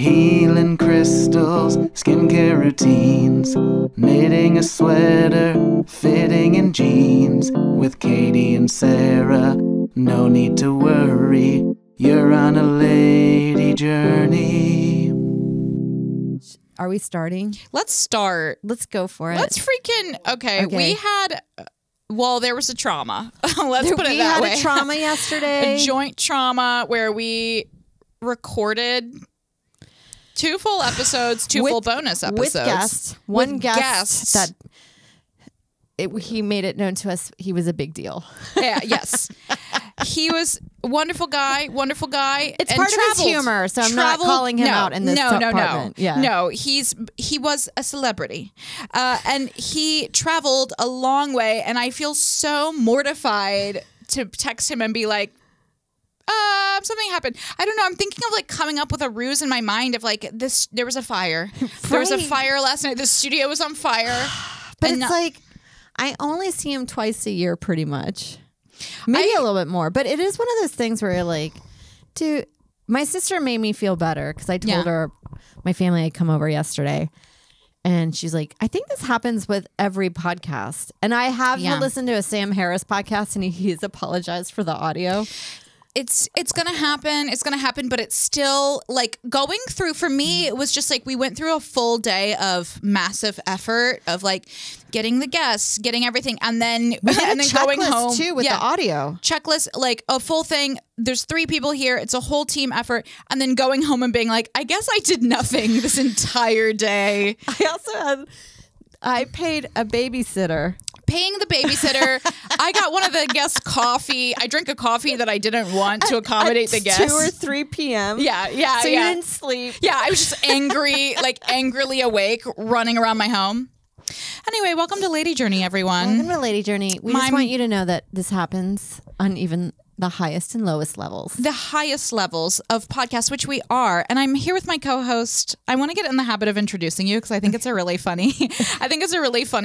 healing crystals, skincare routines, knitting a sweater, fitting in jeans. With Katie and Sarah, no need to worry, you're on a lady journey. Are we starting? Let's start. Let's go for it. Let's freaking... Okay. We had... Well, there was a trauma. Let's put it that way. We had a trauma yesterday. A joint trauma where we recorded 2 full episodes, 2 full bonus episodes. With guests. One guest that he made it known to us he was a big deal. Yeah, yes. He was a wonderful guy. It's part of his humor, so I'm not calling him out in this department. No, he was a celebrity. And he traveled a long way, and I feel so mortified to text him and be like, something happened. I don't know. I'm thinking of like coming up with a ruse in my mind of like this. There was a fire. Right. There was a fire last night. The studio was on fire. But it's like, I only see him twice a year pretty much. Maybe a little bit more. But it is one of those things where you're like, dude, my sister made me feel better because I told her my family had come over yesterday. And she's like, I think this happens with every podcast. And I have listened to a Sam Harris podcast and he's apologized for the audio. It's gonna happen. It's gonna happen, but it's still like going through. For me, it was just like we went through a full day of massive effort of like getting the guests, getting everything, and then going home too with the audio checklist, like a full thing. There's 3 people here. It's a whole team effort, and then going home and being like, I guess I did nothing this entire day. I paid a babysitter. Paying the babysitter. I got one of the guests coffee. I drank a coffee that I didn't want to accommodate the guests. 2 or 3 p.m. Yeah. So you didn't sleep. Yeah, I was just angry, like angrily awake, running around my home. Anyway, welcome to Lady Journey, everyone. Welcome to Lady Journey. We just want you to know that this happens on even the highest and lowest levels. The highest levels of podcasts, which we are. And I'm here with my co-host. I want to get in the habit of introducing you because I think it's a really funny,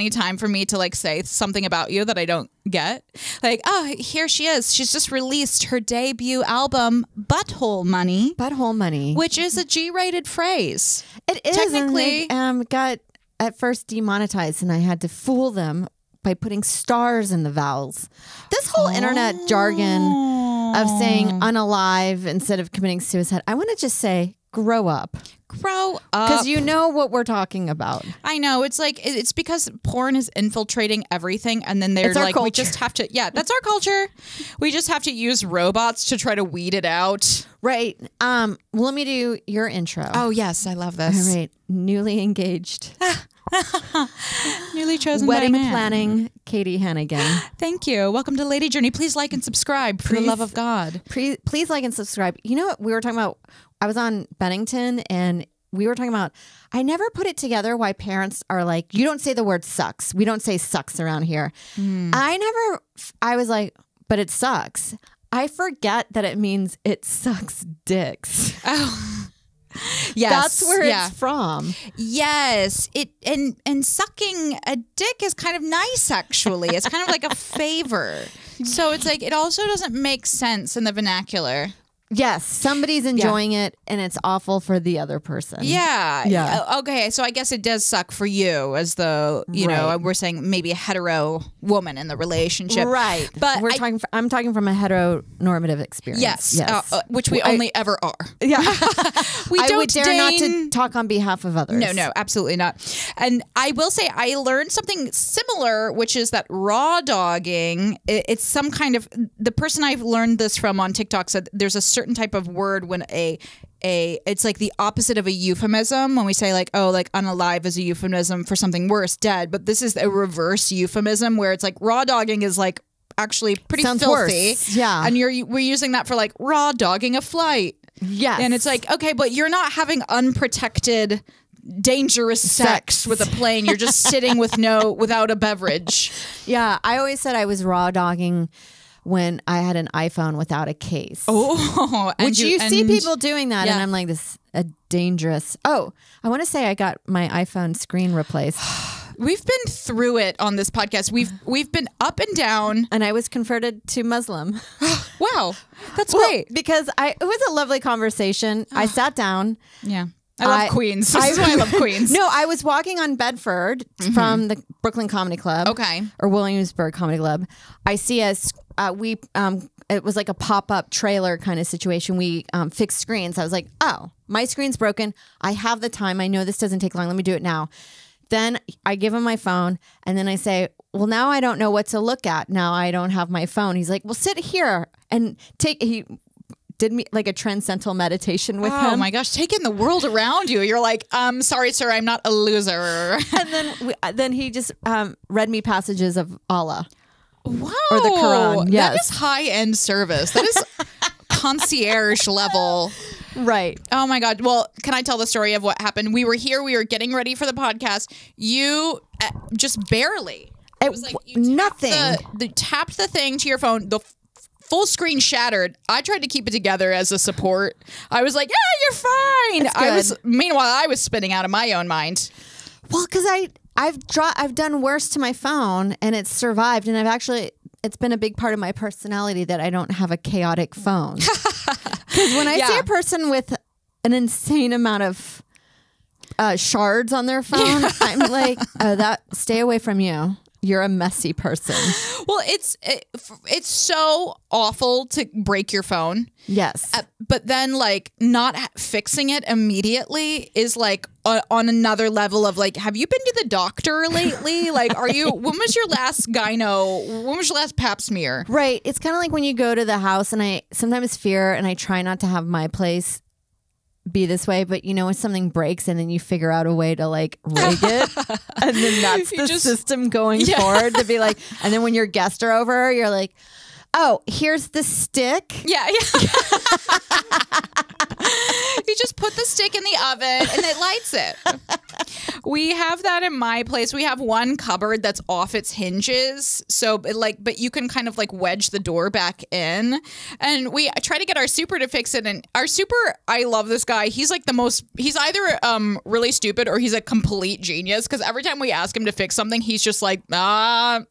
time for me to like say something about you that I don't get. Like, oh, here she is. She's just released her debut album, Butthole Money. Butthole Money. Which is a G-rated phrase. It is. Technically. And they, got at first demonetized and I had to fool them by putting stars in the vowels. This whole internet jargon of saying unalive instead of committing suicide, I want to just say, grow up. Grow up. Because you know what we're talking about. I know. It's like, it's because porn is infiltrating everything. And then they're like, we just have to, that's our culture. We just have to use robots to try to weed it out. Right. Well, let me do your intro. Oh, yes. I love this. All right. Newly engaged. Newly chosen wedding by a man. Planning, Katie Hannigan. Thank you. Welcome to Lady Journey. Please like and subscribe for the love of God. Please like and subscribe. You know what we were talking about? I was on Bennington and we were talking about, I never put it together why parents are like, you don't say the word sucks. We don't say sucks around here. I was like, but it sucks. I forget that it means it sucks dicks. Oh. Yes, that's where it's from. Yes, and sucking a dick is kind of nice. Actually, it's kind of like a favor. So it's like it also doesn't make sense in the vernacular. Yes, somebody's enjoying it, and it's awful for the other person. Yeah. Okay, so I guess it does suck for you, as though you know we're saying maybe a hetero woman in the relationship, right? But I'm talking from a heteronormative experience. Yes. Which we only ever are. Yeah, I would dare not to talk on behalf of others. No, absolutely not. And I will say I learned something similar, which is that raw dogging. It's some kind of the person I've learned this from on TikTok said there's a certain type of word when it's like the opposite of a euphemism when we say like, oh, like unalive is a euphemism for something worse, dead. But this is a reverse euphemism where it's like raw dogging is like actually pretty filthy. Worse. Yeah. And we're using that for like raw dogging a flight. Yes. And it's like, okay, but you're not having unprotected dangerous sex with a plane. You're just sitting without a beverage. Yeah. I always said I was raw dogging when I had an iPhone without a case. Oh, would you see people doing that? And I'm like, this is a dangerous. Oh, I want to say I got my iPhone screen replaced. We've been through it on this podcast. We've been up and down. And I was converted to Muslim. Wow, that's great. Because it was a lovely conversation. I sat down. Yeah. I love Queens. This is why I love Queens. No, I was walking on Bedford from the Brooklyn Comedy Club. Okay. Or Williamsburg Comedy Club. I see us, it was like a pop-up trailer kind of situation. We fixed screens. I was like, oh, my screen's broken. I have the time. I know this doesn't take long. Let me do it now. Then I give him my phone and then I say, well, now I don't know what to look at. Now I don't have my phone. He's like, well, sit here and he did me like a transcendental meditation with him. Oh my gosh, take in the world around you. You're like, sorry, sir, I'm not a loser. And then he just read me passages of Allah. Wow. Or the Quran. Yes. That is high-end service. That is concierge level. Right. Oh my God. Well, can I tell the story of what happened? We were here. We were getting ready for the podcast. You just barely. It was like you nothing. Tapped the thing to your phone. The full screen shattered. I tried to keep it together as a support. I was like, yeah, you're fine. Meanwhile, I was spinning out of my own mind. Well, because I've done worse to my phone and it's survived, and it's been a big part of my personality that I don't have a chaotic phone. Because when I see a person with an insane amount of shards on their phone, I'm like, stay away from you. You're a messy person. Well, it's so awful to break your phone. Yes. But then like not fixing it immediately is like on another level of like, have you been to the doctor lately? Like, when was your last when was your last pap smear? Right. It's kind of like when you go to the house, and I sometimes fear, and I try not to have my place be this way, but when something breaks and then you figure out a way to like rig it, and then that's the system going forward to be like, and then when your guests are over, you're like, oh, here's the stick. Yeah. You just put the stick in the oven and it lights it. We have that in my place. We have one cupboard that's off its hinges. So but you can kind of like wedge the door back in. And we try to get our super to fix it. And our super, I love this guy. He's like he's either really stupid or he's a complete genius. Because every time we ask him to fix something, he's just like, no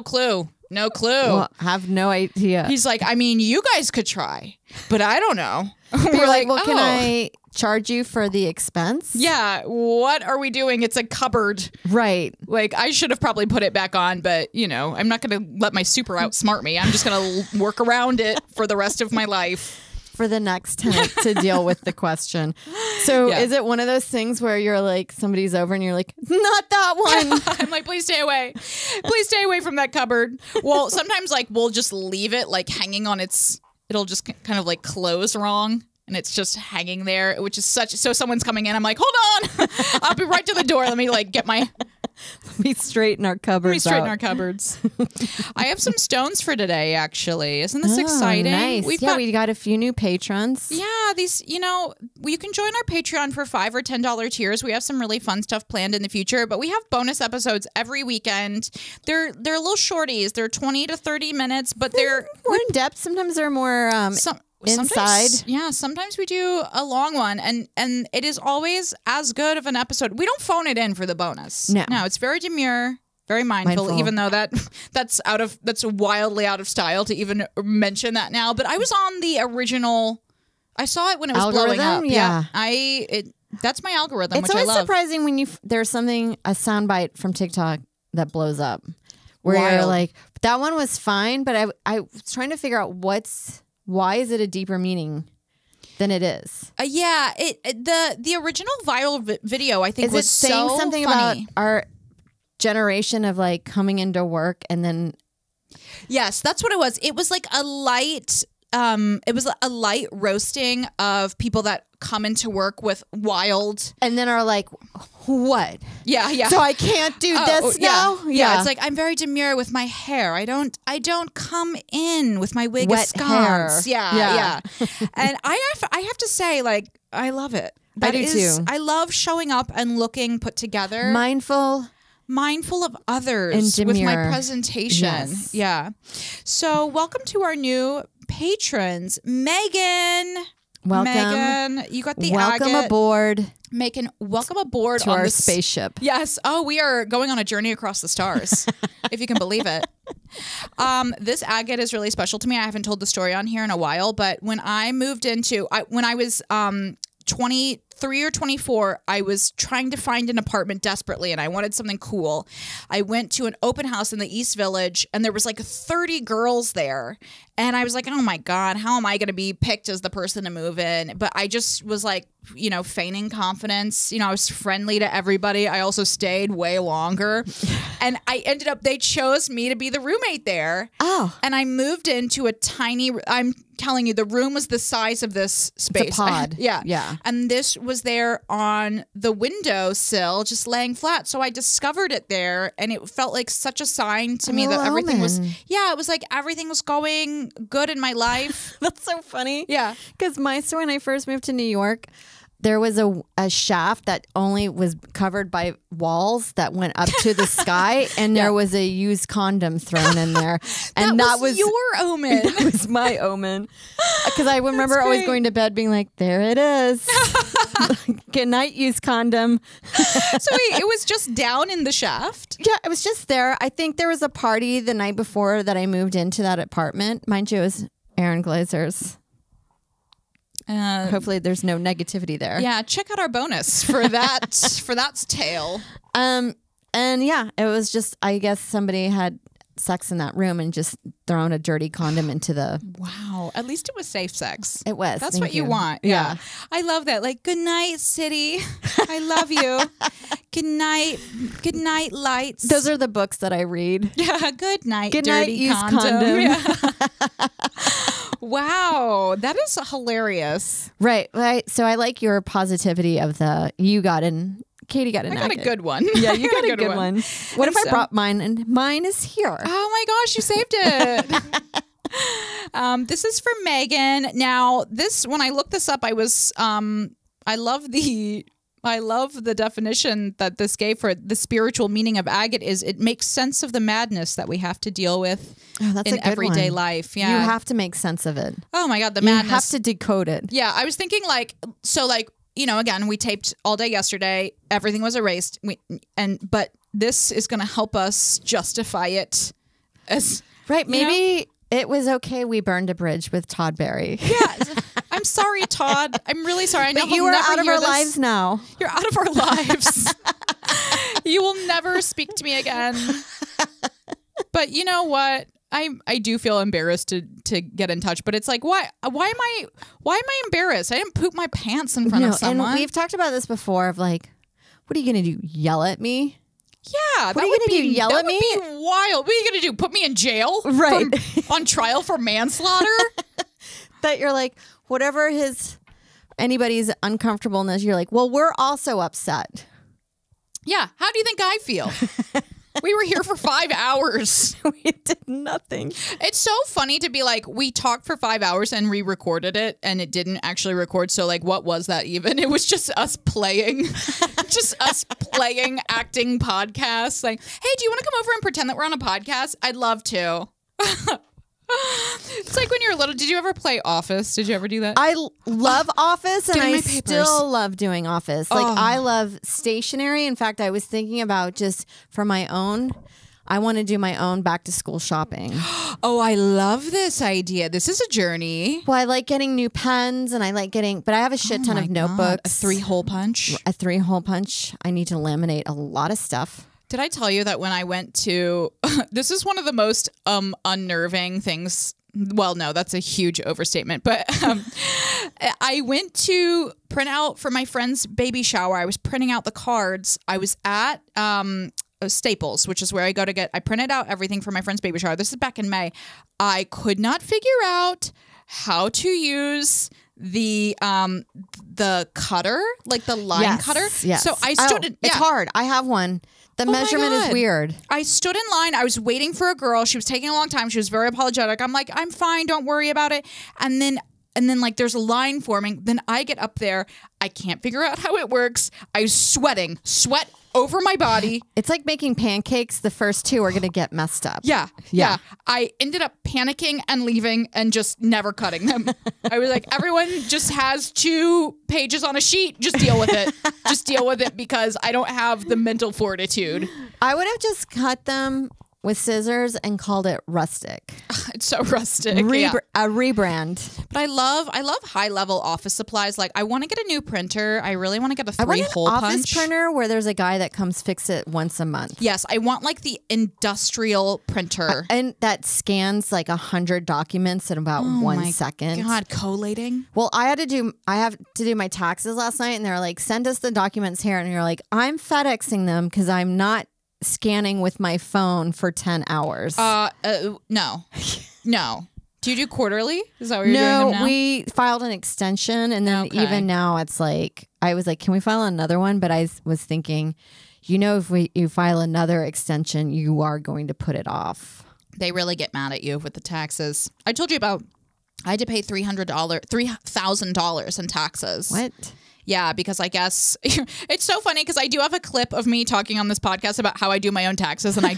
clue. No clue. Well, have no idea. He's like, I mean, you guys could try, but I don't know. We're like, well, can I charge you for the expense? Yeah. What are we doing? It's a cupboard. Right. Like, I should have probably put it back on, but, I'm not going to let my super outsmart me. I'm just going to work around it for the rest of my life. For the next tenant to deal with the question. So is it one of those things where you're like, somebody's over and you're like, not that one? I'm like, please stay away. Please stay away from that cupboard. Well, sometimes like we'll just leave it like hanging on it'll just kind of like close wrong. And it's just hanging there, which is so someone's coming in. I'm like, hold on. I'll be right to the door. Let me like get my... Let me straighten our cupboards our cupboards. I have some stones for today, actually. Isn't this exciting? Nice. We got a few new patrons. Yeah, these, you can join our Patreon for $5 or $10 tiers. We have some really fun stuff planned in the future, but we have bonus episodes every weekend. They're little shorties. They're 20 to 30 minutes, but they're more in depth. Sometimes they're more inside. Sometimes we do a long one, and it is always as good of an episode. We don't phone it in for the bonus. No, it's very demure, very mindful. Even though that's wildly out of style to even mention that now. But I was on the original. I saw it when it was blowing up. Yeah, that's my algorithm. It's which I always love. surprising when there's a soundbite from TikTok that blows up, where you're like, that one was fine, but I was trying to figure out why is it a deeper meaning than it is? The original viral video, I think, was saying something funny. about our generation of like coming into work and then. Yes, that's what it was. It was like a light. It was a light roasting of people that come into work with wild, and then are like, what? Yeah. So I can't do this now. Yeah. It's like, I'm very demure with my hair. I don't come in with my wig wet scones. hair. Yeah. And I have to say, like, I love it. I do too. I love showing up and looking put together, mindful of others with my presentation. Yes. Yeah. So welcome to our new patrons, Megan. Welcome, Megan. You got the welcome agate. Aboard. Megan, welcome aboard to on our this spaceship. Yes. Oh, we are going on a journey across the stars, if you can believe it. This agate is really special to me. I haven't told the story on here in a while, but when I moved when I was 23 23 or 24, I was trying to find an apartment desperately and I wanted something cool. I went to an open house in the East Village and there was like 30 girls there. And I was like, oh my God, how am I going to be picked as the person to move in? But I just was like, you know, feigning confidence. You know, I was friendly to everybody. I also stayed way longer. And I ended up, they chose me to be the roommate there. Oh. And I moved into a tiny, I'm telling you, the room was the size of this space. It's a pod. Yeah. Yeah. And this was there on the windowsill, just laying flat. So I discovered it there and it felt like such a sign to me that everything was, it was like everything was going good in my life. That's so funny. Yeah. Because my story when I first moved to New York, there was a shaft that only was covered by walls that went up to the sky, and there was a used condom thrown in there. And that was your omen. That was my omen. Because I remember always going to bed being like, there it is. Good night, used condom. So wait, it was just down in the shaft? Yeah, it was just there. I think there was a party the night before that I moved into that apartment. Mind you, it was Aaron Glazer's. Hopefully there's no negativity there. Yeah, check out our bonus for that for that tale. And yeah, it was just, I guess somebody had sex in that room and just thrown a dirty condom into the... Wow. At least it was safe sex. It was. That's what you want. Yeah. I love that. Like, good night, city. I love you. Good night. Good night, lights. Those are the books that I read. Yeah. Good night, good dirty night, used condom. Yeah. Wow. That is hilarious. Right. So I like your positivity of the, you got in... Katie got a I got a good one. Yeah, you got a good one. What if I brought mine and mine is here? Oh my gosh, you saved it. This is for Megan. Now, this when I looked this up, I was I love the definition that this gave for it. The spiritual meaning of agate is it makes sense of the madness that we have to deal with in everyday life. Yeah. You have to make sense of it. Oh my God, the madness. You have to decode it. Yeah, I was thinking you know, again, we taped all day yesterday. Everything was erased. But this is going to help us justify it as right. Maybe it was okay. We burned a bridge with Todd Berry. Yeah, I'm sorry, Todd. I'm really sorry. I know you are out of our lives now. You're out of our lives. You will never speak to me again. But you know what? I do feel embarrassed to get in touch, but it's like, why am I embarrassed? I didn't poop my pants in front of someone. And we've talked about this before of like, what are you going to do? Yell at me? Yeah. What are you going to do? Yell at me? That would be wild. What are you going to do? Put me in jail? Right. On trial for manslaughter? That you're like, whatever anybody's uncomfortableness, you're like, well, we're also upset. Yeah. How do you think I feel? We were here for 5 hours. We did nothing. It's so funny to be like, we talked for 5 hours and re-recorded it and it didn't actually record. So like, what was that even? It was just us playing, acting podcasts. Like, hey, do you want to come over and pretend that we're on a podcast? I'd love to. It's like when you were little. Did you ever play Office? Did you ever do that? I love Office and I papers. still love doing Office. Like I love stationery. In fact, I was thinking about just for my own, I want to do my own back to school shopping. Oh, I love this idea. This is a journey. Well, I like getting new pens and I like but I have a shit ton of notebooks. A 3-hole punch. A 3-hole punch. I need to laminate a lot of stuff. Did I tell you that when I went to, this is one of the most unnerving things. Well, no, that's a huge overstatement. But I went to print out for my friend's baby shower. I was printing out the cards. I was at Staples, which is where I go to I printed out everything for my friend's baby shower. This is back in May. I could not figure out how to use the cutter, like the line cutter. Yes. So I stood. It's hard. I have one. The measurement is weird. I stood in line. I was waiting for a girl. She was taking a long time. She was very apologetic. I'm like, I'm fine. Don't worry about it. And then like there's a line forming. Then I get up there. I can't figure out how it works. I was sweat over my body. It's like making pancakes. The first two are going to get messed up. Yeah. I ended up panicking and leaving and just never cutting them. I was like, everyone just has 2 pages on a sheet. Just deal with it. Just deal with it because I don't have the mental fortitude. I would have just cut them with scissors and called it rustic. It's so rustic. A rebrand. But I love high level office supplies. Like I want to get a new printer. I really want to get a I want 3-hole an office punch printer where there's a guy that comes fix it once a month. Yes, I want like the industrial printer. And that scans like 100 documents in about 1 second. God, collating. Well, I have to do my taxes last night, and they're like, send us the documents here. And you're like, I'm FedExing them because I'm not scanning with my phone for 10 hours. No. Do you do quarterly? Is that what you're doing them now? No, we filed an extension, and then even now it's like, I was like, can we file another one? But I was thinking, if you file another extension, you are going to put it off. They really get mad at you with the taxes. I told you about, I had to pay $3,000 in taxes. What? Yeah, because I guess it's so funny because I do have a clip of me talking on this podcast about how I do my own taxes, and I'm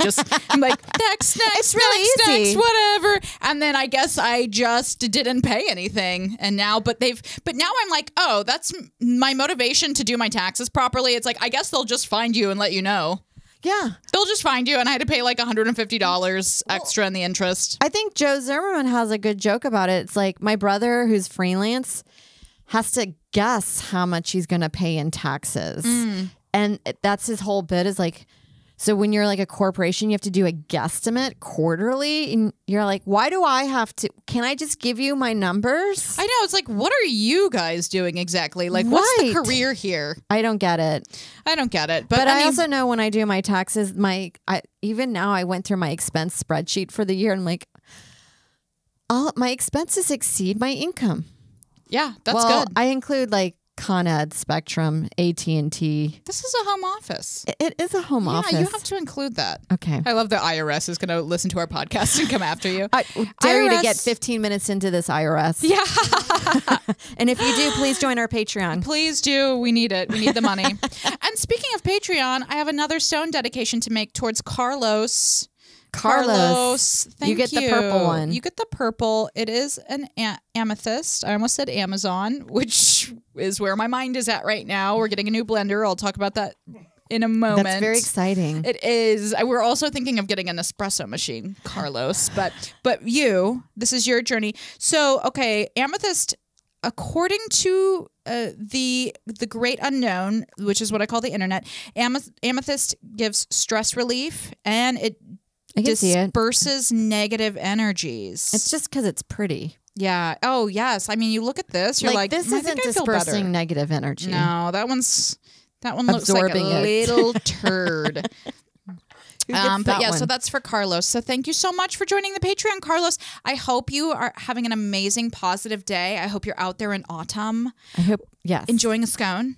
like, next, it's really easy. whatever. And then I guess I just didn't pay anything. And now, but now I'm like, oh, that's my motivation to do my taxes properly. It's like, I guess they'll just find you and let you know. Yeah. They'll just find you, and I had to pay like $150 extra in the interest. I think Joe Zimmerman has a good joke about it. It's like my brother, who's freelance, has to guess how much he's going to pay in taxes. And that's his whole bit is like, so when you're like a corporation, you have to do a guesstimate quarterly. And you're like, why do I have to? Can I just give you my numbers? I know. It's like, what are you guys doing exactly? Like, what's the career here? I don't get it. I don't get it. But I also know when I do my taxes, even now I went through my expense spreadsheet for the year, and I'm like, my expenses exceed my income. Yeah, that's good. I include like Con Ed, Spectrum, AT&T. This is a home office. It is a home office. Yeah, you have to include that. Okay. I love the IRS is going to listen to our podcast and come after you. I dare you to get 15 minutes into this IRS. Yeah. And if you do, please join our Patreon. Please do. We need it. We need the money. And speaking of Patreon, I have another stone dedication to make towards Carlos. Thank you get the purple one. You get the purple. It is an amethyst. I almost said Amazon, which is where my mind is at right now. We're getting a new blender. I'll talk about that in a moment. That's very exciting. It is. We're also thinking of getting an espresso machine, Carlos. But this is your journey. So, okay, amethyst, according to the great unknown, which is what I call the internet, amethyst gives stress relief, and it disperses negative energies. It's just because it's pretty. Yeah. Oh, yes. I mean, you look at this, you're like, this isn't dispersing negative energy. No, that one looks like a little turd. So that's for Carlos. So thank you so much for joining the Patreon, Carlos. I hope you are having an amazing, positive day. I hope you're out there in autumn. I hope, yes. Enjoying a scone,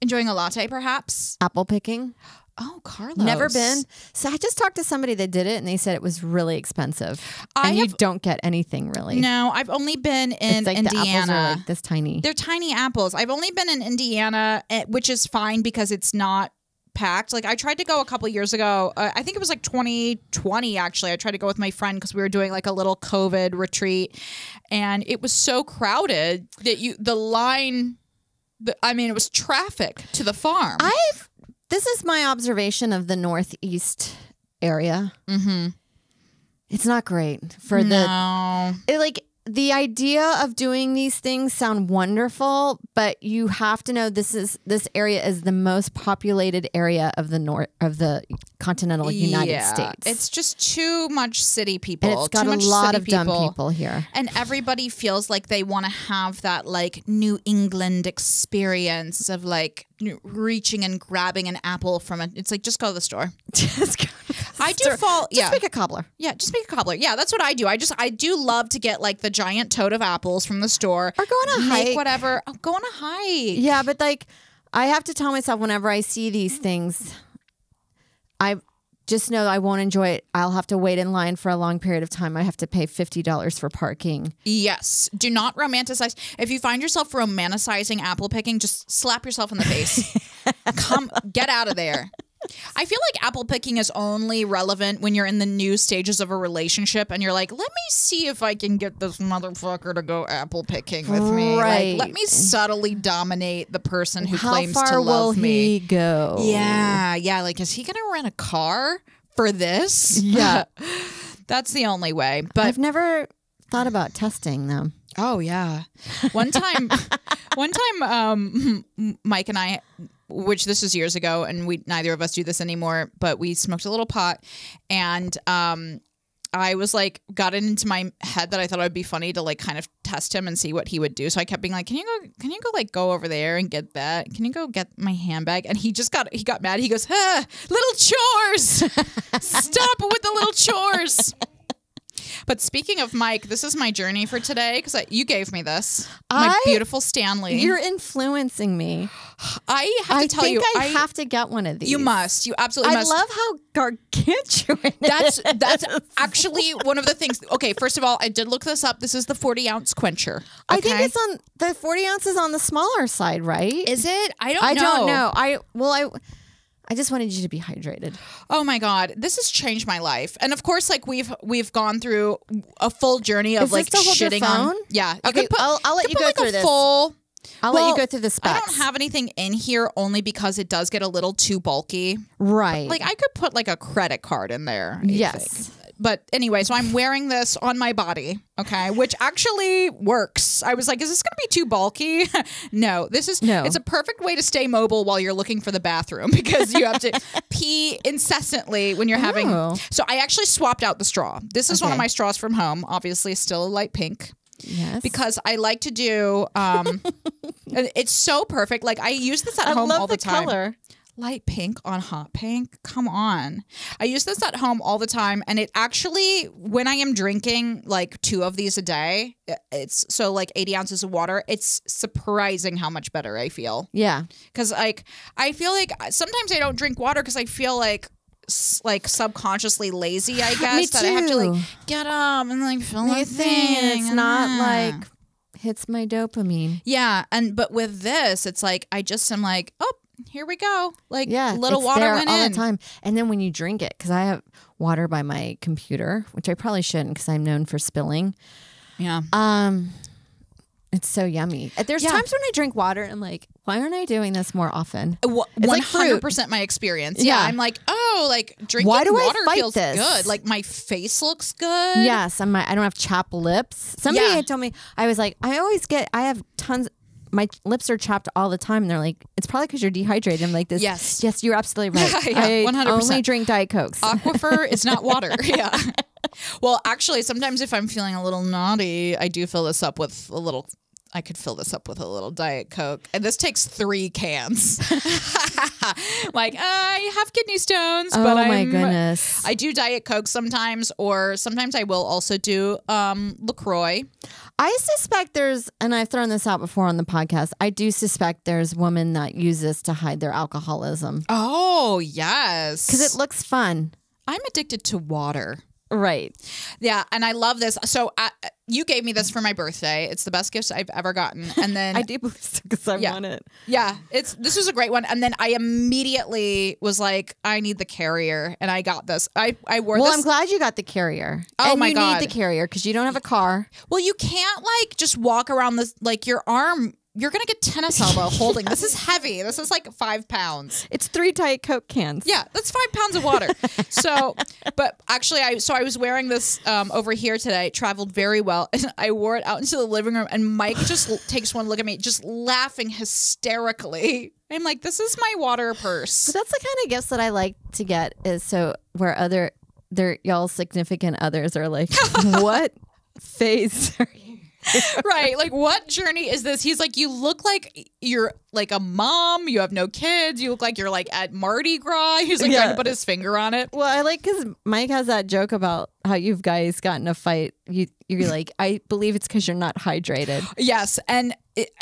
enjoying a latte, perhaps. Apple picking. Oh, Carlos. Never been. So I just talked to somebody that did it, and they said it was really expensive. You don't get anything really. No, I've only been in Indiana. The apples are like this tiny. They're tiny apples. I've only been in Indiana, which is fine because it's not packed. Like I tried to go a couple years ago. I think it was like 2020 actually. I tried to go with my friend because we were doing like a little COVID retreat, and it was so crowded that the line. It was traffic to the farm. This is my observation of the Northeast area. Mm-hmm. It's not great for the idea of doing these things sound wonderful, but you have to know this area is the most populated area of the continental United States. It's just too much city people. And it's got a lot of dumb people here. And everybody feels like they want to have that like New England experience of like reaching and grabbing an apple from it. It's like, just go to the store. Just go. Just make a cobbler. Yeah, just make a cobbler. Yeah, that's what I do. I do love to get like the giant tote of apples from the store. Or go on a hike. Whatever. Oh, go on a hike. Yeah, but like I have to tell myself whenever I see these things, I just know I won't enjoy it. I'll have to wait in line for a long period of time. I have to pay $50 for parking. Yes. Do not romanticize. If you find yourself romanticizing apple picking, just slap yourself in the face. Get out of there. I feel like apple picking is only relevant when you're in the new stages of a relationship and you're like, let me see if I can get this motherfucker to go apple picking with me. Right. Like, let me subtly dominate the person who claims to love me. How far will he go? Yeah. Like, is he going to rent a car for this. Yeah. That's the only way. But I've never thought about testing them. oh yeah. One time Mike and I, which this was years ago, and we neither of us do this anymore, but we smoked a little pot, and I was like, got it into my head that I thought it would be funny to like kind of test him and see what he would do. So I kept being like, can you go like go over there and get that? Can you go get my handbag? And he got mad. He goes, little chores. Stop with the little chores. But speaking of Mike, this is my journey for today because you gave me this. My beautiful Stanley. You're influencing me. I have to tell you. I have to get one of these. You must. You absolutely must. I love how gargantuan That's actually one of the things. Okay, first of all, I did look this up. This is the 40-ounce quencher. Okay? I think it's on the 40 ounces on the smaller side, right? Is it? I don't know. I just wanted you to be hydrated. Oh my God. This has changed my life. And of course, like we've gone through a full journey of like shitting on. Yeah. Okay, I'll let you go through this. I'll let you go through the specs. I don't have anything in here only because it does get a little too bulky. Right. Like I could put like a credit card in there. Yes. But anyway, so I'm wearing this on my body, okay, which actually works. I was like, is this going to be too bulky? No, it's a perfect way to stay mobile while you're looking for the bathroom because you have to pee incessantly when you're having. So I actually swapped out the straw. This is one of my straws from home, obviously still a light pink. Yes. Because I like to do, it's so perfect. Like I use this at home all the time. Color. Light pink on hot pink. Come on. I use this at home all the time. And it actually, when I am drinking like 2 of these a day, it's so like 80 ounces of water, it's surprising how much better I feel. Yeah. Because like, I feel like sometimes I don't drink water because I feel like subconsciously lazy, I guess. Me that I have to like get up and like fill a thing. It's not like hits my dopamine. Yeah. But with this, it's like, I just am like, oh, here we go. Like little it's water there went all in. the time. And then when you drink it, because I have water by my computer, which I probably shouldn't because I'm known for spilling. Yeah. It's so yummy. There's times when I drink water and I'm like, why aren't I doing this more often? 100% my experience. Yeah. I'm like, oh, like drinking water feels good. Like my face looks good. Yes. I don't have chapped lips. Somebody had told me, I was like, I have tons. My lips are chapped all the time. And they're like, it's probably because you're dehydrated. I'm like, this. Yes, you're absolutely right. I 100%. Only drink Diet Cokes. Aquifer is not water. Yeah. Well, actually, sometimes if I'm feeling a little naughty, I do fill this up with a little. I could fill this up with a little Diet Coke. And this takes 3 cans. Like, I have kidney stones. But my goodness. I do Diet Coke sometimes, or sometimes I will also do LaCroix. I suspect there's, and I've thrown this out before on the podcast, I do suspect there's women that use this to hide their alcoholism. Oh, yes. Because it looks fun. I'm addicted to water. Right. Yeah, and I love this. So you gave me this for my birthday. It's the best gift I've ever gotten. And then I do because I want it. Yeah, this was a great one. And then I immediately was like, I need the carrier, and I got this. I wore this. Well, I'm glad you got the carrier. Oh and my God, you need the carrier because you don't have a car. Well, you can't like just walk around this like your arm. You're going to get tennis elbow holding. This is heavy. This is like 5 pounds. It's 3 Diet Coke cans. Yeah, that's 5 pounds of water. So, but actually, I was wearing this over here today. It traveled very well. And I wore it out into the living room. And Mike just takes one look at me, just laughing hysterically. I'm like, this is my water purse. But that's the kind of gifts that I like to get is so where y'all's significant others are like, what phase are you? Right. Like, what journey is this? He's like, you look like you're like a mom. You have no kids. You look like you're like at Mardi Gras. He's like trying to put his finger on it. Well, I like because Mike has that joke about how you guys got in a fight. You're like, I believe it's because you're not hydrated. Yes. And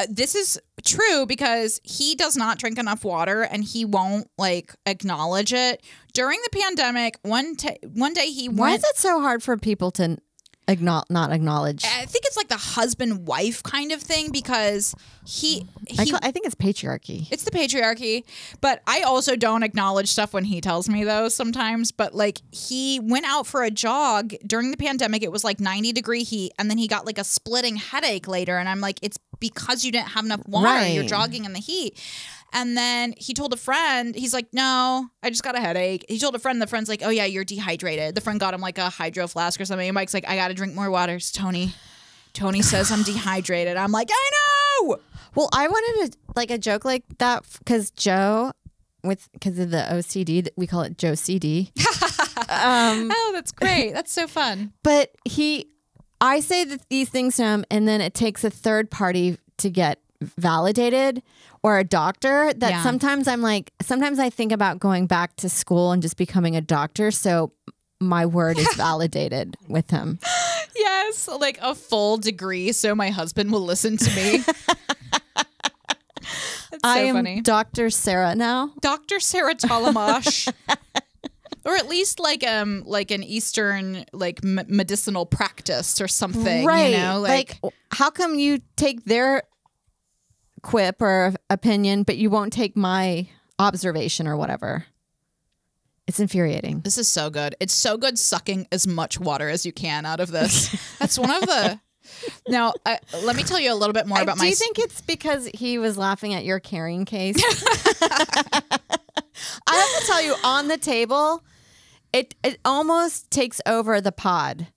this is true because he does not drink enough water and he won't like acknowledge it. During the pandemic, one day he went. Why is it so hard for people to not acknowledge? I think it's like the husband-wife kind of thing because I think it's patriarchy. It's the patriarchy, but I also don't acknowledge stuff when he tells me though sometimes. But like he went out for a jog during the pandemic. It was like 90-degree heat, and then he got like a splitting headache later. And I'm like, it's because you didn't have enough water. Right. You're jogging in the heat. And then he told a friend, he's like, no, I just got a headache. He told a friend, the friend's like, oh yeah, you're dehydrated. The friend got him like a hydro flask or something. And Mike's like, I got to drink more water. It's Tony. Tony says I'm dehydrated. I'm like, I know. Well, I wanted a joke like that because Joe, because of the OCD, we call it Joe CD. Oh, that's great. That's so fun. But I say these things to him, and then it takes a third party to get validated, or a doctor that sometimes I think about going back to school and just becoming a doctor. So my word is validated with him. Yes, like a full degree so my husband will listen to me. I am funny. Dr. Sarah now. Dr. Sarah Talamash. Or at least like an Eastern medicinal practice or something. Right. You know? Like how come you take their quip or opinion, but you won't take my observation or whatever? It's infuriating. This is so good. It's so good sucking as much water as you can out of this. That's one of the... Now, let me tell you a little bit more about my... Do you think it's because he was laughing at your carrying case? I have to tell you, on the table... It almost takes over the pod.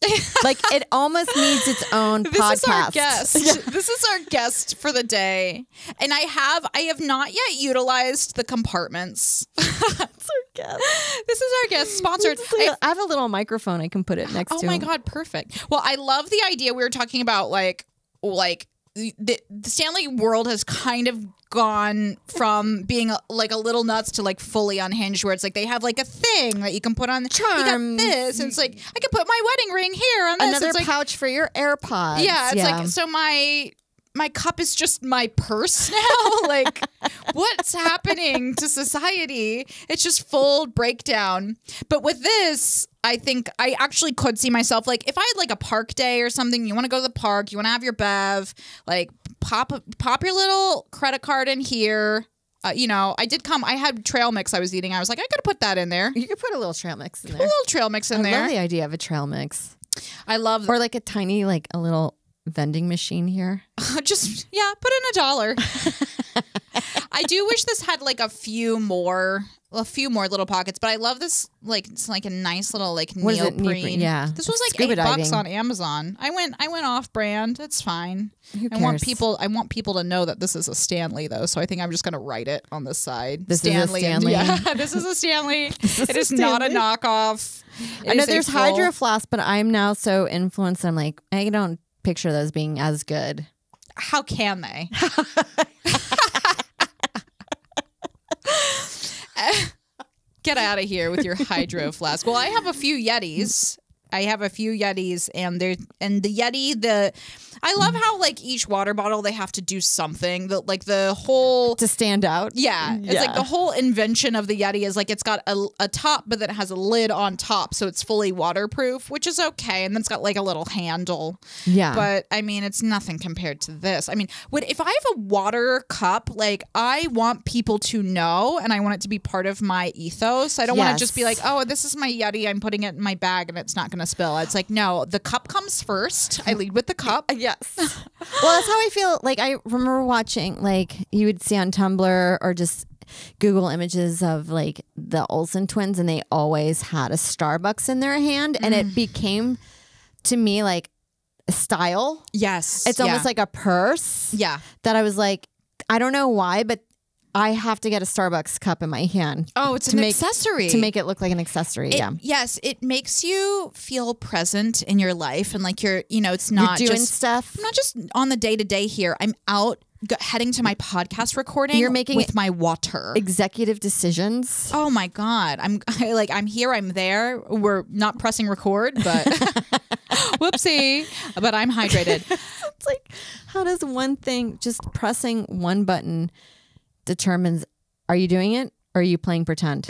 Like it almost needs its own podcast. This is our guest. This is our guest for the day. And I have not yet utilized the compartments. That's our guest. This is our guest sponsored. I have a little microphone I can put it next to. Oh my God, perfect. Well, I love the idea we were talking about like the Stanley world has kind of gone from being like a little nuts to like fully unhinged, where it's like they have like a thing that you can put on the charm. You got this, and it's like I can put my wedding ring here on this. Another it's like, pouch for your AirPods. Yeah, it's like so my cup is just my purse now. Like, what's happening to society? It's just full breakdown. But with this, I think I actually could see myself, like, if I had like a park day or something, you want to go to the park, you want to have your bev, like pop your little credit card in here. I had trail mix I was eating. I was like, I could put that in there. You could put a little trail mix in there. A little trail mix in there. I love the idea of a trail mix. I love or like a tiny, like a little vending machine here. Just put in $1. I do wish this had like a few more little pockets, but I love this. Like it's like a nice little like neoprene. Yeah, this was like $8 on Amazon. I went off brand. It's fine. Who cares? I want people to know that this is a Stanley though. So I think I'm just gonna write it on the side. This Stanley. Is a Stanley. Yeah, this is a Stanley. It is not a knockoff. I know there's Hydro Flask, but I'm now so influenced. I'm like, I don't picture those being as good. How can they? Get out of here with your Hydro Flask. Well, I have a few Yetis. And the Yeti, I love how like each water bottle they have to do something that like the whole to stand out. Yeah, it's like the whole invention of the Yeti is like it's got a top, but then it has a lid on top, so it's fully waterproof, which is okay. And then it's got like a little handle. Yeah, but I mean, it's nothing compared to this. I mean, if I have a water cup, like I want people to know, and I want it to be part of my ethos. I don't want to just be like, oh, this is my Yeti. I'm putting it in my bag, and it's not going to spill. It's like, no, the cup comes first. I lead with the cup. Yes. Well, that's how I feel. Like I remember watching, like you would see on Tumblr or just Google images of like the Olsen twins, and they always had a Starbucks in their hand, and it became to me like a style. Yes. It's almost like a purse. Yeah. That I was like, I don't know why, but I have to get a Starbucks cup in my hand. Oh, it's an accessory. To make it look like an accessory, Yes, it makes you feel present in your life. And like it's not you're doing just stuff. I'm not just on the day-to-day here. I'm out heading to my podcast recording. You're making with my water. Executive decisions. Oh my God. I'm here, I'm there. We're not pressing record, but whoopsie. But I'm hydrated. It's like, how does one thing, just pressing one button determines, are you doing it or are you playing pretend?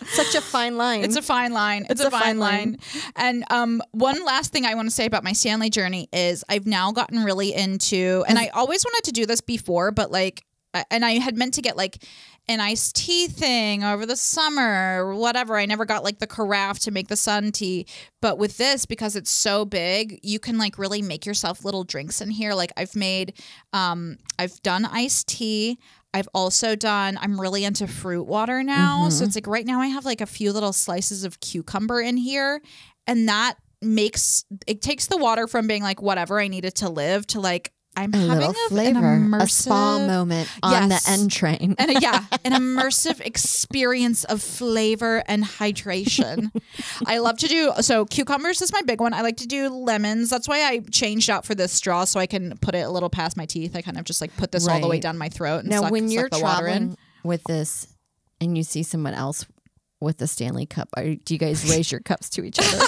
Such a fine line. It's a fine line. It's a fine line. And one last thing I want to say about my Stanley journey is I've now gotten really into, and I always wanted to do this before, but like and I had meant to get like an iced tea thing over the summer or whatever. I never got like the carafe to make the sun tea. But with this, because it's so big, you can like really make yourself little drinks in here. Like I've done iced tea. I've also done, I'm really into fruit water now. So it's like right now I have like a few little slices of cucumber in here. And that takes the water from being like, whatever, I need it to live to like, I'm a having little flavor, a spa immersive moment on the N train. and an immersive experience of flavor and hydration. I love to do, so cucumbers is my big one. I like to do lemons. That's why I changed out for this straw so I can put it a little past my teeth. I kind of just like put this all the way down my throat and now, when you're suck the water traveling in. with this and you see someone else with the Stanley cup, do you guys raise your cups to each other?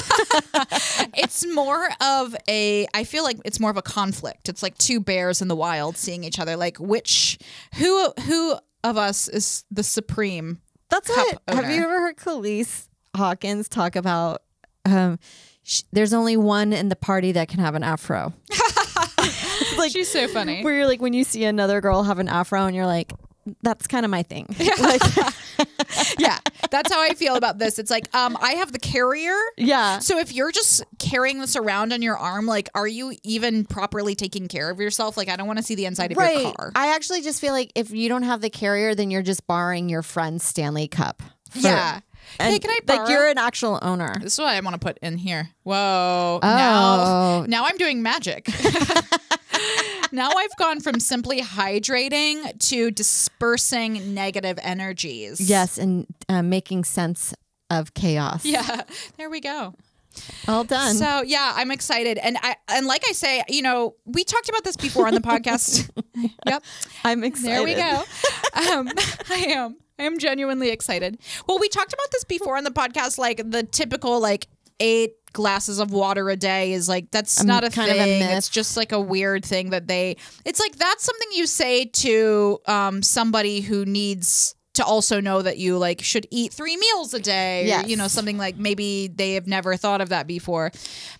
It's more of I feel like it's more of a conflict. It's like two bears in the wild seeing each other. Like who of us is the supreme That's cup what. owner? Have you ever heard Khalees Hawkins talk about? There's only one in the party that can have an afro. Like, she's so funny. Where you're like, when you see another girl have an afro, and you're like, that's kind of my thing. Yeah, that's how I feel about this. It's like, I have the carrier. Yeah. So if you're just carrying this around on your arm, like, are you even properly taking care of yourself? Like, I don't want to see the inside of your car. I actually just feel like if you don't have the carrier, then you're just borrowing your friend's Stanley cup. Yeah. Hey, can I borrow? Like, you're an actual owner. This is what I want to put in here. Whoa. Oh. Now I'm doing magic. Now I've gone from simply hydrating to dispersing negative energies. Yes, and making sense of chaos. Yeah, there we go. All done. So yeah, I'm excited, and like I say, you know, we talked about this before on the podcast. Yep, I'm excited. There we go. I am genuinely excited. Well, we talked about this before on the podcast, like the typical like 8 glasses of water a day is like, that's not a kind thing. of a myth. It's just like a weird thing that it's like, that's something you say to somebody who needs to also know that you like should eat 3 meals a day. Yes. Or, you know, something like maybe they have never thought of that before.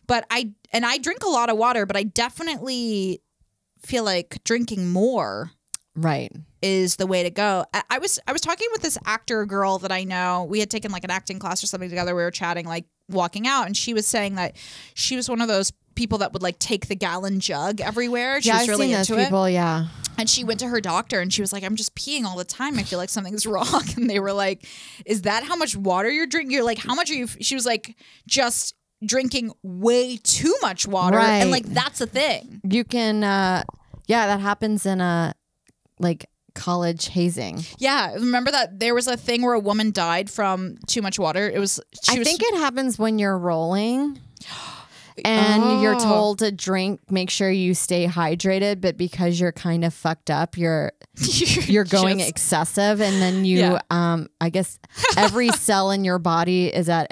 But I drink a lot of water, but I definitely feel like drinking more is the way to go. I was talking with this actor girl that I know. We had taken like an acting class or something together. We were chatting, like walking out, and she was saying that she was one of those people that would like take the gallon jug everywhere. She was really into people, it. Yeah. And she went to her doctor and she was like, I'm just peeing all the time. I feel like something's wrong. And they were like, is that how much water you're drinking? You're like, how much are you? She was like, just drinking way too much water. Right. And like, that's a thing. You can, that happens in like college hazing. Yeah. Remember that there was a thing where a woman died from too much water? I think it happens when you're rolling. And you're told to drink, make sure you stay hydrated, but because you're kind of fucked up, you're going excessive, and then you I guess every cell in your body is at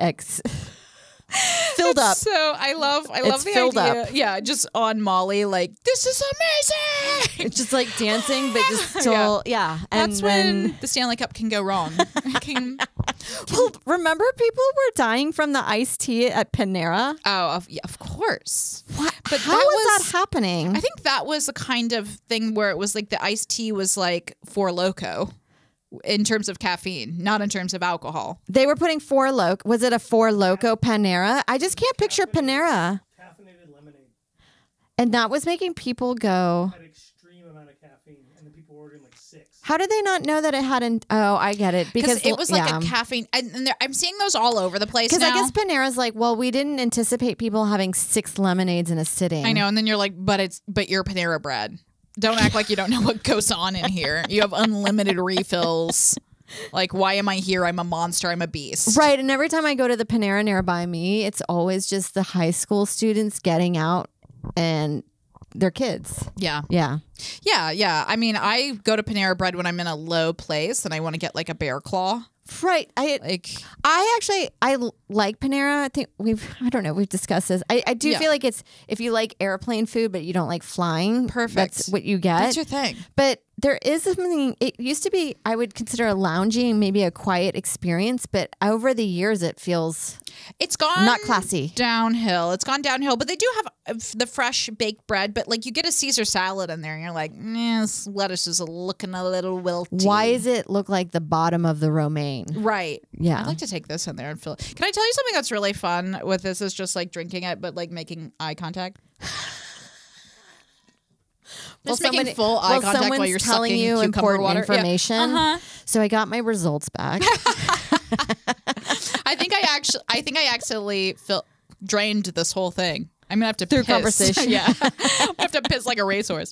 filled up. So I love the filled idea. up. Yeah, just on Molly, like, this is amazing. It's just like dancing, but just still, And that's when the Stanley Cup can go wrong. Well, remember people were dying from the iced tea at Panera? Oh, yeah, of course. What? But how was that happening? I think that was a kind of thing where it was like the iced tea was like Four Loko in terms of caffeine, not in terms of alcohol. They were putting Four Loko. Was it a Four Loko Panera? I just can't picture Panera. Caffeinated lemonade. And that was making people go. Had extreme amount of caffeine, and the people were ordering like 6. How did they not know that it hadn't? Oh, I get it. Because it was like a caffeine. And I'm seeing those all over the place now. Because I guess Panera's like, well, we didn't anticipate people having 6 lemonades in a sitting. I know. And then you're like, but you're Panera bread. Don't act like you don't know what goes on in here. You have unlimited refills. Like, why am I here? I'm a monster. I'm a beast. Right. And every time I go to the Panera nearby me, it's always just the high school students getting out and their kids. Yeah. Yeah. Yeah. Yeah. I mean, I go to Panera Bread when I'm in a low place and I want to get like a bear claw. Right. I like Panera. I think we've discussed this. I do feel like it's, if you like airplane food, but you don't like flying. Perfect. That's what you get. That's your thing. But there is something, it used to be, I would consider a lounging, maybe a quiet experience, but over the years it feels It's gone not classy. downhill. It's gone downhill, but they do have the fresh baked bread. But like you get a Caesar salad in there, and you're like, this lettuce is looking a little wilty. Why does it look like the bottom of the romaine? Right. Yeah. I'd like to take this in there and fill it. Can I tell you something that's really fun with this is just like drinking it, but like making eye contact? Just making full eye contact while you're telling sucking you cucumber important water. information. Yeah. Uh-huh. So I got my results back. I think I accidentally drained this whole thing. I'm gonna have to Through piss. conversation. Yeah, I have to piss like a racehorse.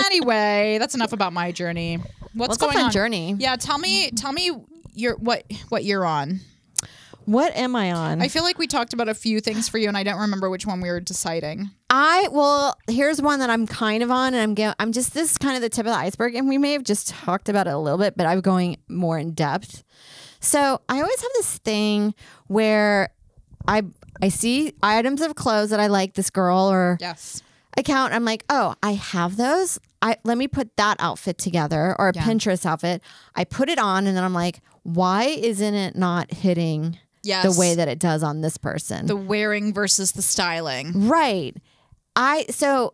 Anyway, that's enough about my journey. What's a going fun on? journey. Yeah, tell me what you're on. What am I on? I feel like we talked about a few things for you, and I don't remember which one we were deciding. Here's one that I'm kind of on, and this is kind of the tip of the iceberg, and we may have just talked about it a little bit, but I'm going more in depth. So I always have this thing where I see items of clothes that I like, this girl or Yes. account. I'm like, oh, I have those. Let me put that outfit together, or a Pinterest outfit. I put it on, and then I'm like, why isn't it not hitting the way that it does on this person? The wearing versus the styling. Right. So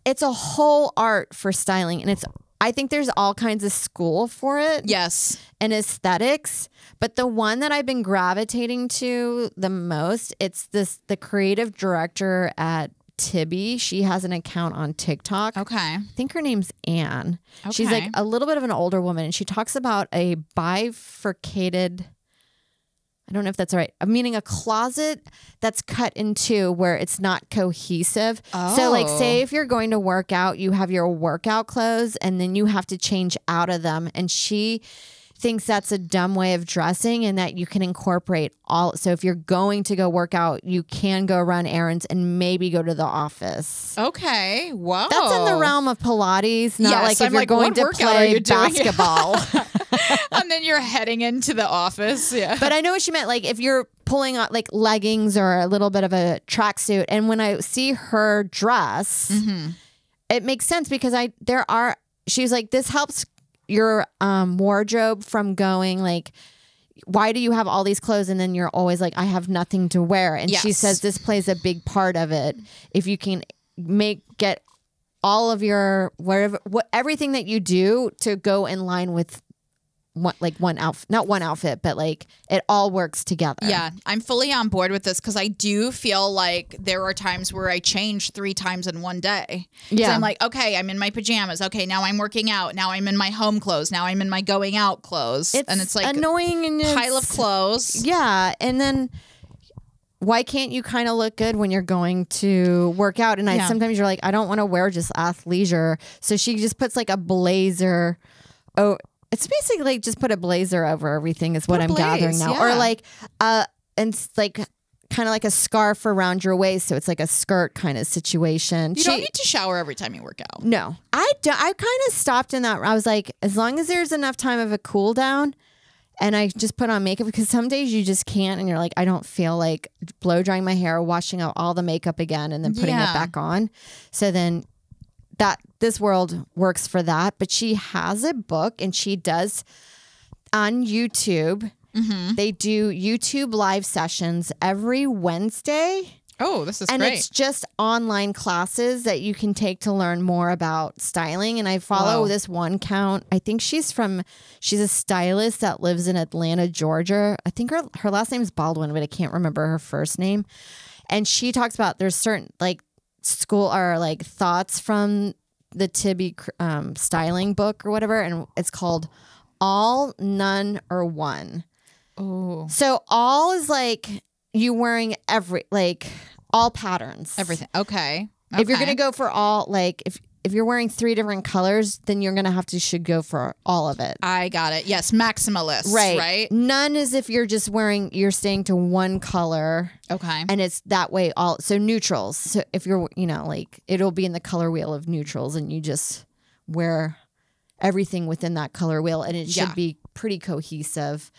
it's a whole art for styling, and I think there's all kinds of school for it. Yes. And aesthetics, but the one that I've been gravitating to the most, it's the creative director at Tibby. She has an account on TikTok. Okay. I think her name's Anne. Okay. She's like a little bit of an older woman, and she talks about a bifurcated, I don't know if that's right, meaning a closet that's cut in two where it's not cohesive. So like say if you're going to work out, you have your workout clothes and then you have to change out of them. And she thinks that's a dumb way of dressing, and that you can incorporate all. So if you're going to go work out, you can go run errands and maybe go to the office. Okay. Wow. That's in the realm of Pilates, not like if I'm you're like, going what to workout are play you doing? basketball. And then you're heading into the office. Yeah. But I know what she meant. Like if you're pulling on like leggings or a little bit of a tracksuit, and when I see her dress, it makes sense because she's like, this helps your wardrobe from going like, why do you have all these clothes and then you're always like, I have nothing to wear? And she says this plays a big part of it. If you can get all of your everything that you do to go in line with one outfit, not one outfit, but like it all works together. Yeah, I'm fully on board with this because I do feel like there are times where I change 3 times in one day. Yeah. So I'm like, okay, I'm in my pajamas. Okay, now I'm working out. Now I'm in my home clothes. Now I'm in my going out clothes. And it's like annoying and pile of clothes. Yeah. And then why can't you kind of look good when you're going to work out? And sometimes you're like, I don't want to wear just athleisure. So she just puts like a blazer. Oh, it's basically like just put a blazer over everything is what I'm gathering now. Yeah. Or like, and it's like kind of like a scarf around your waist. So it's like a skirt kind of situation. You don't need to shower every time you work out. No, I kind of stopped in that. I was like, as long as there's enough time of a cool down, and I just put on makeup, because some days you just can't, and you're like, I don't feel like blow drying my hair, washing out all the makeup again, and then putting it back on. So then this world works for that. But she has a book, and she does on YouTube. They do YouTube live sessions every Wednesday. Oh, this is and great. It's just online classes that you can take to learn more about styling. And I follow this one count. I think she's a stylist that lives in Atlanta, Georgia. I think her last name is Baldwin, but I can't remember her first name. And she talks about there's certain like school or like thoughts from the Tibby styling book or whatever. And it's called All, None, or One. Oh. So all is like you wearing all patterns. Everything. Okay. If you're going to go for all, like if you're wearing 3 different colors, then you're going to should go for all of it. I got it. Yes. Maximalist. Right. None is if you're just you're staying to one color. Okay. And it's that way so neutrals. So if you're, like it'll be in the color wheel of neutrals, and you just wear everything within that color wheel, and it should be pretty cohesive.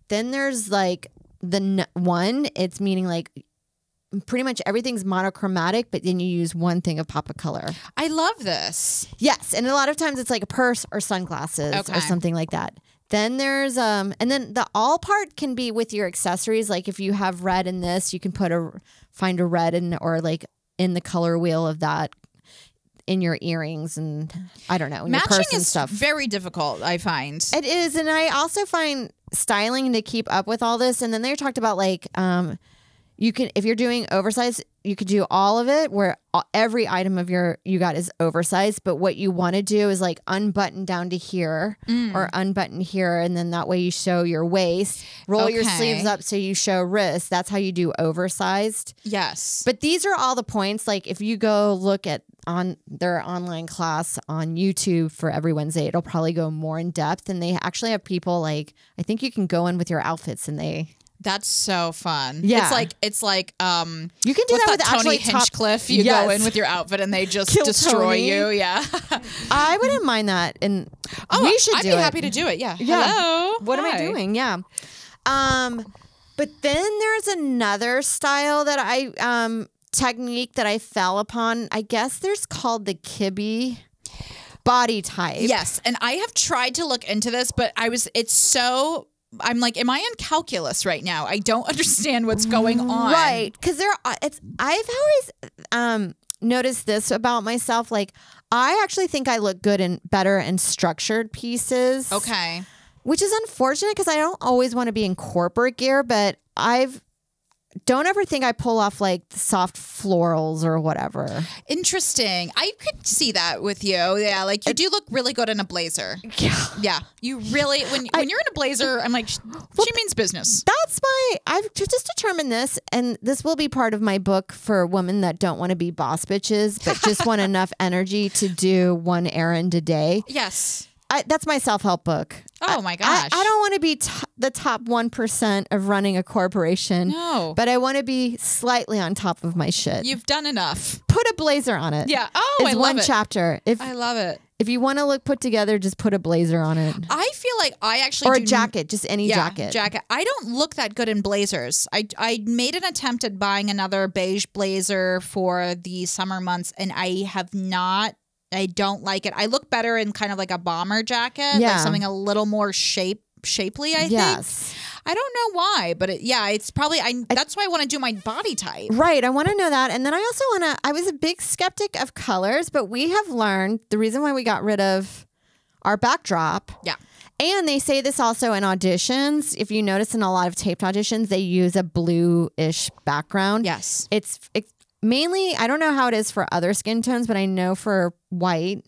Then there's like the one, it's meaning like pretty much everything's monochromatic, but then you use one thing of pop of color. I love this. Yes, and a lot of times it's like a purse or sunglasses or something like that. Then there's and then the all part can be with your accessories. Like if you have red in this, you can find a red in or like in the color wheel of that in your earrings and I don't know, in Matching your purse and is stuff. very difficult, I find. It is, and I also find styling to keep up with all this. And then they talked about like you can, if you're doing oversized, you could do all of it where every item of you got is oversized. But what you want to do is like unbutton down to here or unbutton here. And then that way you show your waist, roll your sleeves up so you show wrists. That's how you do oversized. Yes. But these are all the points. Like if you go look at on their online class on YouTube for every Wednesday, it'll probably go more in depth. And they actually have people like, I think you can go in with your outfits and that's so fun. Yeah. It's like you can do that with Tony actually Hinchcliffe. You go in with your outfit and they just Kill destroy Tony. you. Yeah. I wouldn't mind that. And we should I'd do be it. happy to do it. Yeah. Yeah. Hello. What am I Hi. doing? Yeah. But then there's another style that I technique that I fell upon. I guess there's called the Kibbe body type. Yes, and I have tried to look into this, but I'm like, am I in calculus right now? I don't understand what's going on. Right, because I've always noticed this about myself. Like, I actually think I look good and better in structured pieces. Okay. Which is unfortunate because I don't always want to be in corporate gear, but don't ever think I pull off like soft florals or whatever. Interesting. I could see that with you. Yeah, like you do look really good in a blazer. Yeah. Yeah. You really, when you're in a blazer, I'm like, she means business. That's I've just determined this, and this will be part of my book for women that don't want to be boss bitches, but just want enough energy to do one errand a day. Yes. That's my self-help book. Oh my gosh. I don't want to be the top 1% of running a corporation. No. But I want to be slightly on top of my shit. You've done enough. Put a blazer on it. Yeah. Oh, it's I love one it. chapter. I love it. If you want to look put together, just put a blazer on it. I feel like I actually or a jacket, just any jacket. I don't look that good in blazers. I made an attempt at buying another beige blazer for the summer months, and I have not. I don't like it. I look better in kind of like a bomber jacket, like something a little more shapely, I think. I don't know why, but it's probably, that's why I want to do my body type. Right. I want to know that. And then I also I was a big skeptic of colors, but we have learned the reason why we got rid of our backdrop. Yeah. And they say this also in auditions. If you notice in a lot of taped auditions, they use a bluish background. Yes. It's mainly, I don't know how it is for other skin tones, but I know for white,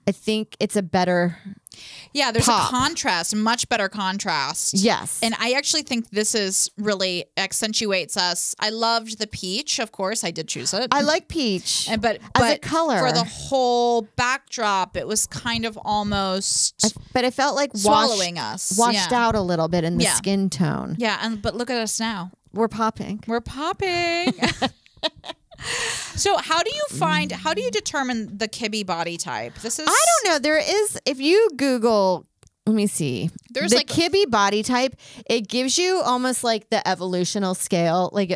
I think it's a better there's pop. a contrast, much better contrast. Yes. And I actually think this is really accentuates us. I loved the peach, of course. I did choose it. I like peach. But as a color. For the whole backdrop, it was kind of almost but it felt like swallowing washed out a little bit in the skin tone. Yeah, but look at us now. We're popping. We're popping. So how do you determine the Kibbe body type? I don't know. There is, if you Google, let me see. There's the like Kibbe body type, it gives you almost like the evolutional scale, like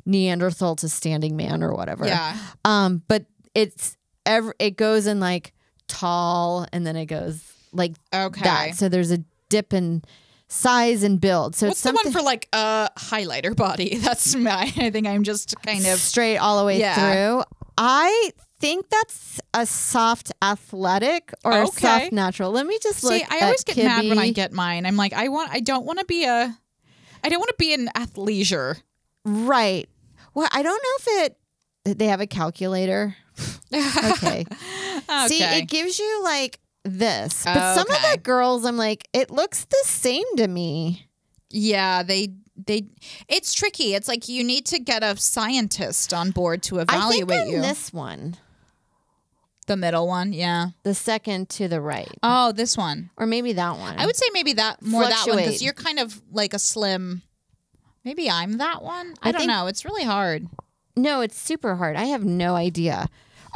Neanderthal to standing man or whatever. Yeah. But it goes in like tall and then it goes like that. So there's a dip in size and build. So what's the one for like a highlighter body? That's I think I'm just kind of straight all the way through. I think that's a soft athletic or a soft natural. Let me just look. See, I always get mad when I Kibbe. get mine. I'm like, I don't want to be an athleisure. Right. Well, I don't know if they have a calculator. Okay. See, it gives you like this. But some of the girls, I'm like, it looks the same to me. Yeah, it's tricky. It's like you need to get a scientist on board to evaluate I think you. This one. The middle one, yeah. The second to the right. Oh, this one. Or maybe that one. I would say maybe that one Fluctuate. because you're kind of like a slim. Maybe I'm that one. I don't know. It's really hard. No, it's super hard. I have no idea.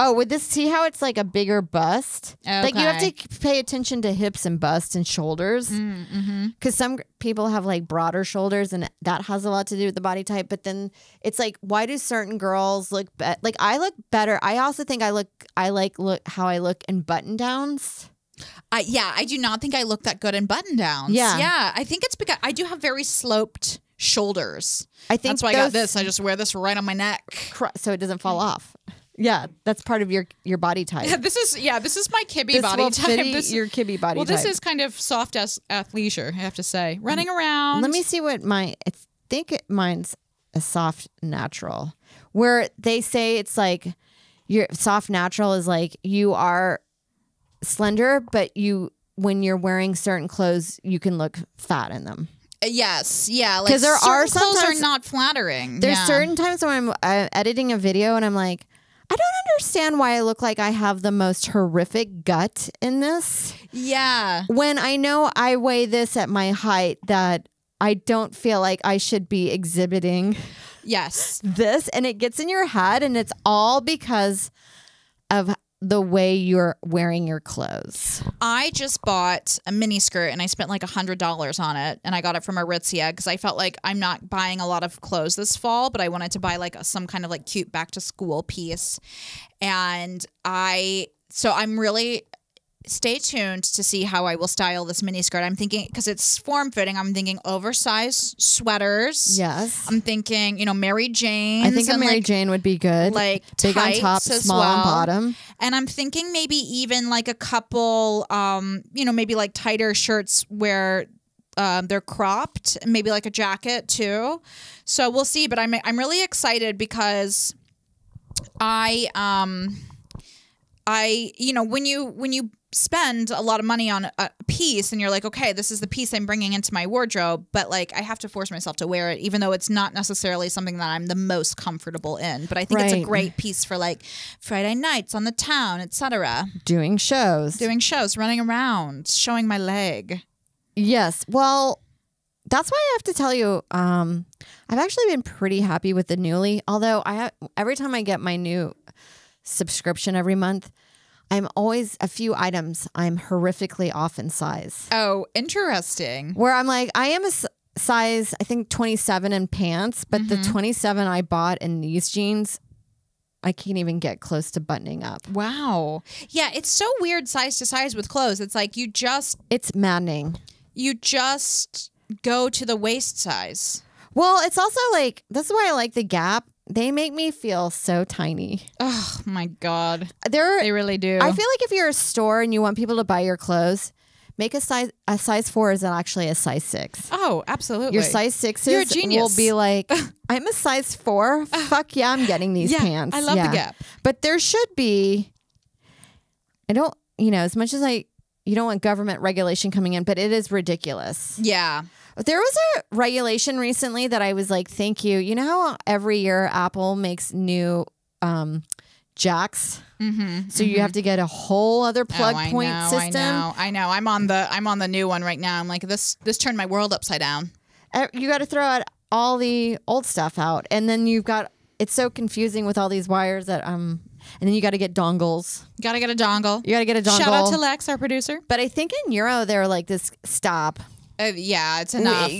Oh, with this, see how it's like a bigger bust? Like you have to pay attention to hips and bust and shoulders. Because some people have like broader shoulders and that has a lot to do with the body type. But then it's like, why do certain girls look like I look better? I also think I like how I look in button downs. I do not think I look that good in button downs. Yeah. I think it's because I do have very sloped shoulders. I think that's why I got this. I just wear this right on my neck. So it doesn't fall off. Yeah, that's part of your body type. This is my kibby body type. Your kibby body type. Well, this is kind of soft as athleisure, I have to say. Running around. Let me see what mine's a soft natural. Where they say it's like your soft natural is like you are slender, but when you're wearing certain clothes, you can look fat in them. Yes, yeah. Like because there are clothes sometimes are not flattering. There's certain times when I'm editing a video and I'm like, I don't understand why I look like I have the most horrific gut in this. Yeah. When I know I weigh this at my height, that I don't feel like I should be exhibiting. Yes. This, and it gets in your head, and it's all because of the way you're wearing your clothes. I just bought a mini skirt and I spent like $100 on it, and I got it from Aritzia because I felt like I'm not buying a lot of clothes this fall, but I wanted to buy like some kind of like cute back to school piece. And I'm really stay tuned to see how I will style this mini skirt. I'm thinking, because it's form fitting, I'm thinking oversized sweaters. Yes. I'm thinking, Mary Jane. I think a Mary Jane would be good. Like big on top, small on bottom. And I'm thinking maybe even like a couple, maybe like tighter shirts where they're cropped, maybe like a jacket too. So we'll see. But I'm really excited because when you spend a lot of money on a piece and you're like, okay, this is the piece I'm bringing into my wardrobe, but like I have to force myself to wear it, even though it's not necessarily something that I'm the most comfortable in. But I think it's a great piece for like Friday nights on the town, etc. Doing shows, running around, showing my leg. Yes. Well, that's why I have to tell you, I've actually been pretty happy with the Newly, although every time I get my new subscription every month, I'm always a few items I'm horrifically off in size. Oh, interesting. Where I'm like, I am a size, I think 27 in pants, but the 27 I bought in these jeans, I can't even get close to buttoning up. Wow. Yeah, it's so weird size to size with clothes. It's like it's maddening. You just go to the waist size. Well, it's also like, that's why I like the Gap. They make me feel so tiny. Oh my God. They really do. I feel like if you're a store and you want people to buy your clothes, make a size 4 is actually a size 6. Oh, absolutely. Your size 6s You're a genius. will be like, I'm a size 4. Fuck yeah, I'm getting these pants. I love the Gap. But there should be, as much as you don't want government regulation coming in, but it is ridiculous. Yeah. There was a regulation recently that I was like, thank you. You know how every year Apple makes new jacks? So you have to get a whole other plug point system. I know. I'm on the new one right now. I'm like, this turned my world upside down. You got to throw out all the old stuff out. And then it's so confusing with all these wires that, and then you got to get dongles. Got to get a dongle. You got to get a dongle. Shout out to Lex, our producer. But I think in Euro, they're like this, stop. Yeah, it's enough.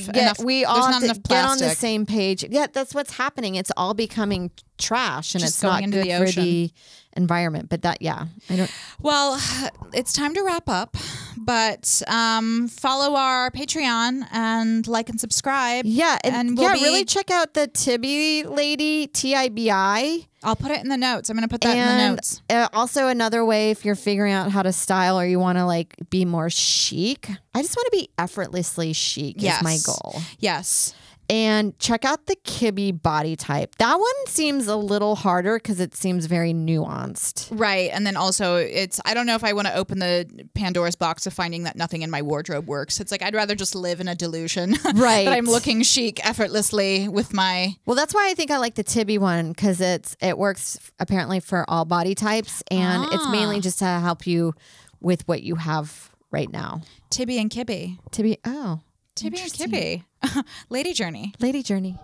We all have to get on the plastic. same page. Yeah, that's what's happening. It's all becoming trash, and Just it's going not into good the for ocean. the environment. But I don't. Well, it's time to wrap up. But follow our Patreon and like and subscribe. Yeah, and really check out the Tibi lady, TIBI. I'll put it in the notes. I'm going to put that in the notes. Also, another way if you're figuring out how to style or you want to like be more chic. I just want to be effortlessly chic. Is my goal. Yes. And check out the Kibby body type. That one seems a little harder because it seems very nuanced. Right. And then also I don't know if I want to open the Pandora's box of finding that nothing in my wardrobe works. It's like I'd rather just live in a delusion. Right. that I'm looking chic effortlessly with my... Well, that's why I think I like the Tibby one because it works apparently for all body types. And it's mainly just to help you with what you have right now. Tibby and Kibby. Tibby and Kibby. Lady Journey. Lady Journey.